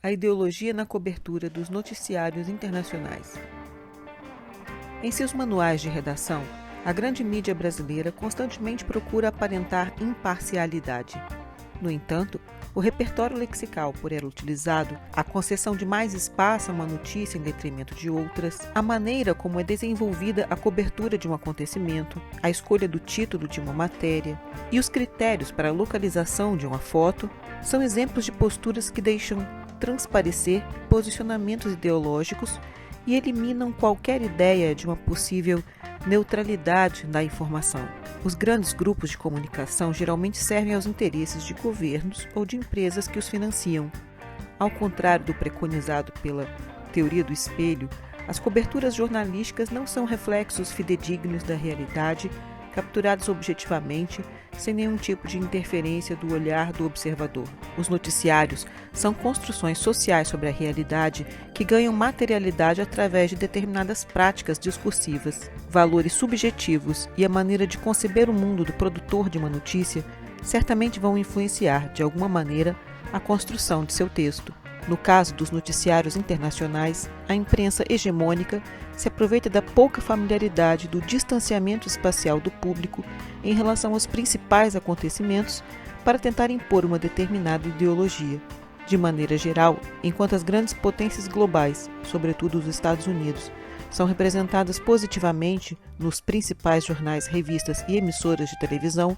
A ideologia na cobertura dos noticiários internacionais. Em seus manuais de redação, a grande mídia brasileira constantemente procura aparentar imparcialidade. No entanto, o repertório lexical por ela utilizado, a concessão de mais espaço a uma notícia em detrimento de outras, a maneira como é desenvolvida a cobertura de um acontecimento, a escolha do título de uma matéria e os critérios para a localização de uma foto são exemplos de posturas que deixam transparecer posicionamentos ideológicos e eliminam qualquer ideia de uma possível neutralidade da informação. Os grandes grupos de comunicação geralmente servem aos interesses de governos ou de empresas que os financiam. Ao contrário do preconizado pela teoria do espelho, as coberturas jornalísticas não são reflexos fidedignos da realidade, capturados objetivamente, sem nenhum tipo de interferência do olhar do observador. Os noticiários são construções sociais sobre a realidade que ganham materialidade através de determinadas práticas discursivas. Valores subjetivos e a maneira de conceber o mundo do produtor de uma notícia certamente vão influenciar, de alguma maneira, a construção de seu texto. No caso dos noticiários internacionais, a imprensa hegemônica se aproveita da pouca familiaridade do distanciamento espacial do público em relação aos principais acontecimentos para tentar impor uma determinada ideologia. De maneira geral, enquanto as grandes potências globais, sobretudo os Estados Unidos, são representadas positivamente nos principais jornais, revistas e emissoras de televisão,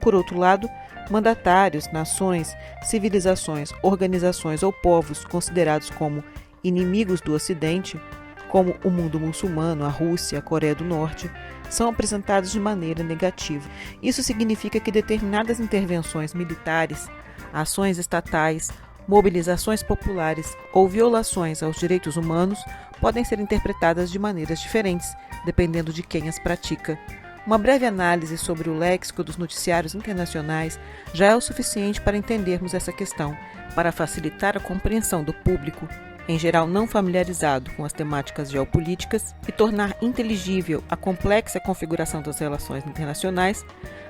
por outro lado, mandatários, nações, civilizações, organizações ou povos considerados como inimigos do Ocidente, como o mundo muçulmano, a Rússia, a Coreia do Norte, são apresentados de maneira negativa. Isso significa que determinadas intervenções militares, ações estatais, mobilizações populares ou violações aos direitos humanos podem ser interpretadas de maneiras diferentes, dependendo de quem as pratica. Uma breve análise sobre o léxico dos noticiários internacionais já é o suficiente para entendermos essa questão, para facilitar a compreensão do público, em geral não familiarizado com as temáticas geopolíticas, e tornar inteligível a complexa configuração das relações internacionais.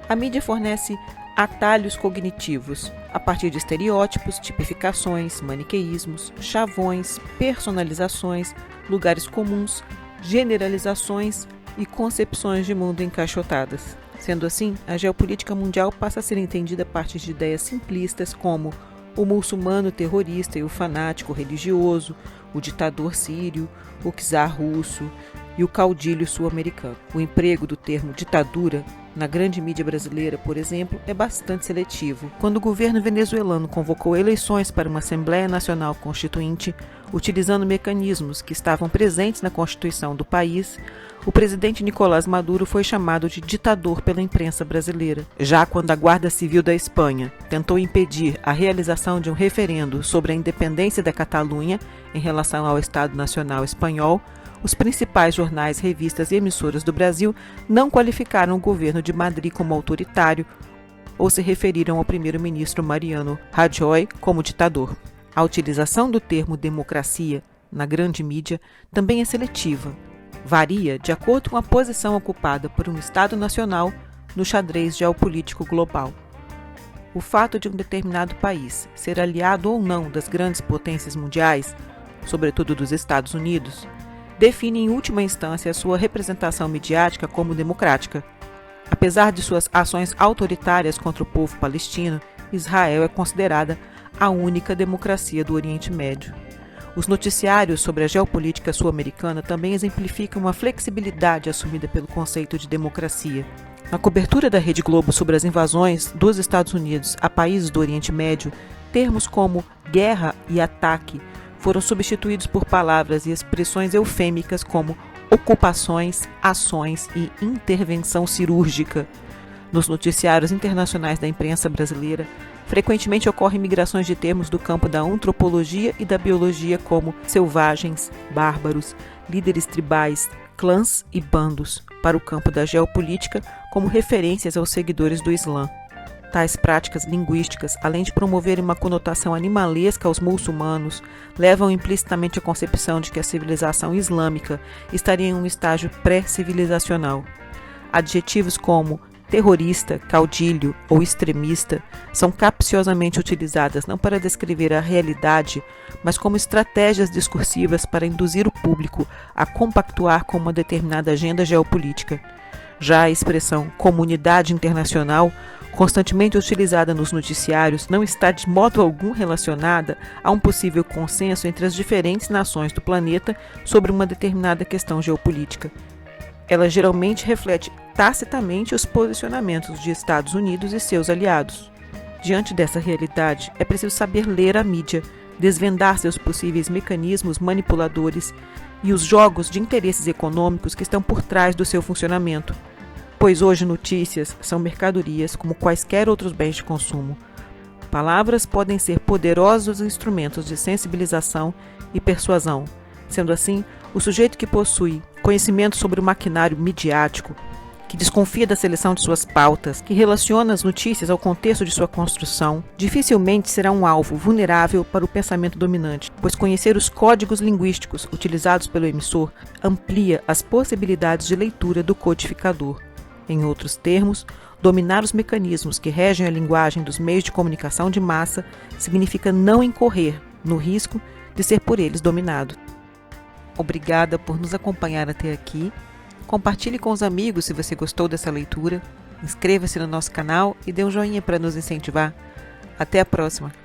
A mídia fornece atalhos cognitivos, a partir de estereótipos, tipificações, maniqueísmos, chavões, personalizações, lugares comuns, generalizações e concepções de mundo encaixotadas. Sendo assim, a geopolítica mundial passa a ser entendida a partir de ideias simplistas como o muçulmano terrorista e o fanático religioso, o ditador sírio, o czar russo e o caudilho sul-americano. O emprego do termo ditadura na grande mídia brasileira, por exemplo, é bastante seletivo. Quando o governo venezuelano convocou eleições para uma Assembleia Nacional Constituinte, utilizando mecanismos que estavam presentes na Constituição do país, o presidente Nicolás Maduro foi chamado de ditador pela imprensa brasileira. Já quando a Guarda Civil da Espanha tentou impedir a realização de um referendo sobre a independência da Catalunha em relação ao Estado Nacional Espanhol, os principais jornais, revistas e emissoras do Brasil não qualificaram o governo de Madrid como autoritário ou se referiram ao primeiro-ministro Mariano Rajoy como ditador. A utilização do termo democracia na grande mídia também é seletiva. Varia de acordo com a posição ocupada por um Estado nacional no xadrez geopolítico global. O fato de um determinado país ser aliado ou não das grandes potências mundiais, sobretudo dos Estados Unidos, define em última instância a sua representação midiática como democrática. Apesar de suas ações autoritárias contra o povo palestino, Israel é considerada a única democracia do Oriente Médio. Os noticiários sobre a geopolítica sul-americana também exemplificam uma flexibilidade assumida pelo conceito de democracia. Na cobertura da Rede Globo sobre as invasões dos Estados Unidos a países do Oriente Médio, termos como guerra e ataque foram substituídos por palavras e expressões eufêmicas como ocupações, ações e intervenção cirúrgica. Nos noticiários internacionais da imprensa brasileira, frequentemente ocorrem migrações de termos do campo da antropologia e da biologia como selvagens, bárbaros, líderes tribais, clãs e bandos, para o campo da geopolítica como referências aos seguidores do Islã. Tais práticas linguísticas, além de promoverem uma conotação animalesca aos muçulmanos, levam implicitamente à concepção de que a civilização islâmica estaria em um estágio pré-civilizacional. Adjetivos como terrorista, caudilho ou extremista são capciosamente utilizadas não para descrever a realidade, mas como estratégias discursivas para induzir o público a compactuar com uma determinada agenda geopolítica. Já a expressão comunidade internacional, constantemente utilizada nos noticiários, não está de modo algum relacionada a um possível consenso entre as diferentes nações do planeta sobre uma determinada questão geopolítica. Ela geralmente reflete tacitamente os posicionamentos de Estados Unidos e seus aliados. Diante dessa realidade, é preciso saber ler a mídia, desvendar seus possíveis mecanismos manipuladores e os jogos de interesses econômicos que estão por trás do seu funcionamento. Pois hoje notícias são mercadorias como quaisquer outros bens de consumo. Palavras podem ser poderosos instrumentos de sensibilização e persuasão. Sendo assim, o sujeito que possui conhecimento sobre o maquinário midiático, que desconfia da seleção de suas pautas, que relaciona as notícias ao contexto de sua construção, dificilmente será um alvo vulnerável para o pensamento dominante, pois conhecer os códigos linguísticos utilizados pelo emissor amplia as possibilidades de leitura do codificador. Em outros termos, dominar os mecanismos que regem a linguagem dos meios de comunicação de massa significa não incorrer no risco de ser por eles dominado. Obrigada por nos acompanhar até aqui. Compartilhe com os amigos se você gostou dessa leitura. Inscreva-se no nosso canal e dê um joinha para nos incentivar. Até a próxima!